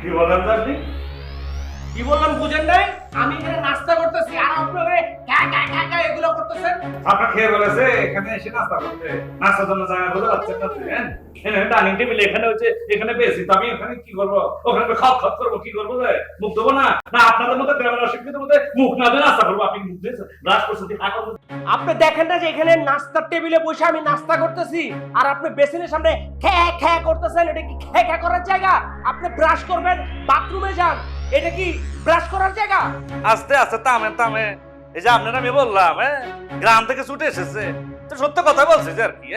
কি বলেন আপনি? কি বললাম বুঝেন নাই? আমি এখানে নাস্তা করতেছি আর আপনারা কা এগুলো করতেছেন। আপনার খেয়ে বলেছে এখানে এসে নাস্তা করতে, নাস্তার জন্য জায়গা খুঁজে পাচ্ছেন না তুই? এখানে ডাইনিং টেবিল এখানে হচ্ছে, এখানে পেয়েছি তো আমি এখানে কি করবো? ওখানে খাপ করবো, কি করবো? মুখ দেবো না? না আপনাদের মধ্যে গ্রামের অশিক্ষিতের মধ্যে মুখ না দিয়ে নাস্তা করবো? আপনি মুখ দিয়ে ব্রাশ করছেন, আপনি দেখেন না যে এখানে নাস্তার টেবিলে বসে আমি নাস্তা করতেছি আর আপনি বেসিনের সামনে খ্যা করতেছেন। এটা কি খ্যা করার জায়গা? আপনি ব্রাশ করবেন, বাথরুমে যান। এটা কি ব্রাশ করার জায়গা? আস্তে আস্তে তামে এই যে আপনারা আমি বললাম গ্রাম থেকে ছুটে এসেছে তো সত্য কথা বলছে যে আর কি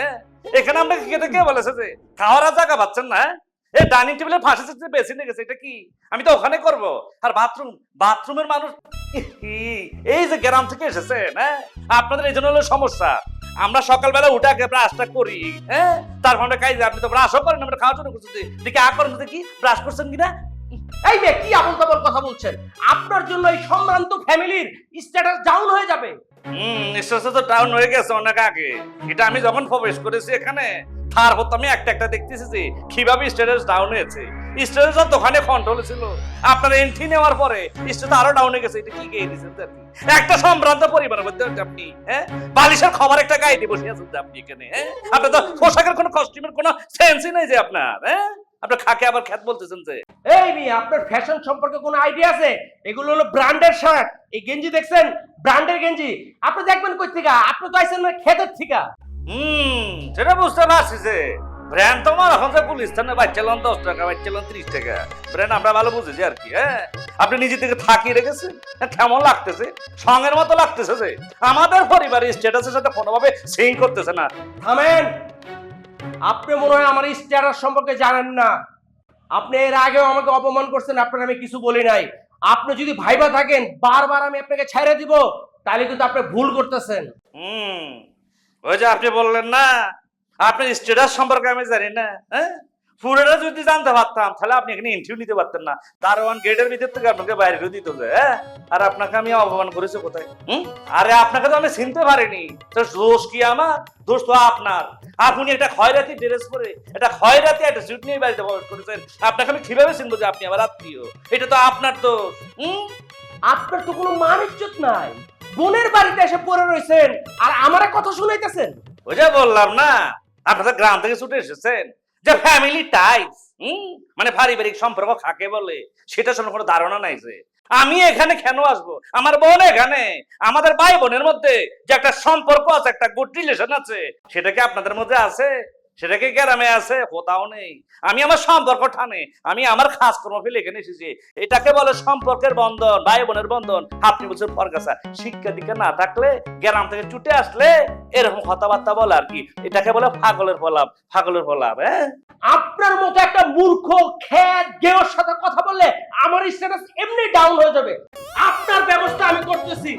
এখানে আমরা খেতে কে বলেছে যে খাওয়ার জায়গা পাচ্ছেন না? এই ডাইনিং টেবিলে ফাঁসেছে বেসিনে গেছে, এটা কি আমি তো ওখানে করব? আর বাথরুমের মানুষ এই যে গ্রাম থেকে এসেছেন আপনাদের এই জন্য হলো সমস্যা। আমরা সকালবেলা উঠে আগে ব্রাশটা করি, তারপরে কাজে আপনি তো ব্রাশও করেন, আমরা খাওয়া শুরু করছি দেখি করেন দেখি ব্রাশ করছেন কিনা। এই মেয়ে কি আবল তাবল কথা বলছেন? আপনার জন্য এই সম্ভ্রান্ত ফ্যামিলির স্ট্যাটাস ডাউন হয়ে যাবে। স্ট্যাটাস তো ডাউন হয়ে গেছে অনেক আগে। এটা আমি যখন প্রবেশ করেছি এখানে তার হতো আমি একটা দেখতেছি যে কিভাবে স্ট্যাটাস ডাউন হয়েছে। স্ট্যাটাস দোকানে কন্ট্রোল ছিল, আপনার এন্ট্রি নেওয়ার পরে স্ট্যাটাস আরো ডাউন হয়ে গেছে। এটা কি গিয়ে দিয়েছেন একটা সম্ভ্রান্ত পরিবারের মধ্যে আপনি বালিশের খবর একটা গায়ে দিয়ে বসে আছেন আপনি এখানে। আপনার তো পোশাকের কোনো কস্টিউমের কোনো সেন্সই নেই যে আপনার আপনার খাকে আবার খ্যাত বলতেছেন যে। এই মেয়ে আপনার ফ্যাশন সম্পর্কে কোনো আইডিয়া আছে? এগুলো হলো ব্র্যান্ডের শার্ট। এই গেঞ্জি দেখছেন, ব্র্যান্ডের গেঞ্জি। আপনি দেখবেন কই থেকে? আপনি তো আইছেন না খেতের থেকে। সেটা বুঝতে পারছি যে ব্র্যান্ড তোমার এখন যে পুলিশ থানে বাচ্চালাম 10 টাকা, বাচ্চালাম 30 টাকা, ব্র্যান্ড আমরা ভালো বুঝেছি আর কি। আপনি নিজে থেকে থাকিয়ে রেখেছেন, কেমন লাগতেছে? সঙ্গের মতো লাগতেছে যে আমাদের পরিবারের স্ট্যাটাসের সাথে কোনোভাবে সিঙ্ক করতেছে না। থামেন, আপনি মনে হয় আমার স্ট্যাটাস সম্পর্কে জানেন না। আপনি এর আগেও আমাকে অপমান করছেন, আপনার আমি কিছু বলি নাই। আপনি যদি ভাইবা থাকেন বারবার আমি আপনাকে ছেড়ে দিব, তাহলে কিন্তু আপনি ভুল করতেছেন। ওই যে আপনি বললেন না আপনার স্ট্যাটাস সম্পর্কে আমি জানি না, পুরোটা যদি জানতে পারতাম তাহলে আপনি এখানে ইন্টারভিউ নিতে পারতেন না। দারোয়ান গেটের ভিতর থেকে আপনাকে বাইরে করে দিত যে আর আপনাকে আমি অপমান করেছি কোথায়? আরে আপনাকে তো আমি চিনতে পারিনি, তো দোষ কি আমার? দোষ তো আপনার। আপনি একটা খয়রাতি ড্রেস পরে একটা খয়রাতি একটা স্যুট নিয়ে বাড়িতে প্রবেশ করেছেন। আপনাকে আমি কিভাবে চিনবো যে আপনি আমার আত্মীয়? এটা তো আপনার দোষ। আপনার তো কোনো মান ইজ্জত নাই। বোনের বাড়িতে এসে পড়ে রয়েছেন আর আমারে কথা শুনাইতেছেন। ওই যে বললাম না আপনারা গ্রাম থেকে ছুটে এসেছেন যে ফ্যামিলি টাইপস, মানে পারিবারিক সম্পর্ক কাকে বলে সেটা সম্পর্কে কোনো ধারণা নাই। যে আমি এখানে কেন আসবো? আমার বোন এখানে, আমাদের ভাই বোনের মধ্যে যে একটা সম্পর্ক আছে, একটা গুড রিলেশন আছে, সেটা কি আপনাদের মধ্যে আছে? সেটা কি গ্রামে আছে? কোথাও নেই। আমি আমার সম্পর্ক টানে, আমি আমার কাজ কর্ম ফেলে এখানে এসেছি। এটাকে বলে সম্পর্কের বন্ধন, ভাই বোনের বন্ধন। আপনি বলছেন ফরগাছা, শিক্ষা দীক্ষা না থাকলে গ্রাম থেকে ছুটে আসলে এরকম কথাবার্তা বলে আর কি। এটাকে বলে পাগলের ফলাপ, পাগলের ফলাপ। আপনার মতো একটা মূর্খ খ্যাত গেওর সাথে কথা বললে আমার স্ট্যাটাস এমনি ডাউন হয়ে যাবে। আপনার ব্যবস্থা আমি করতেছি।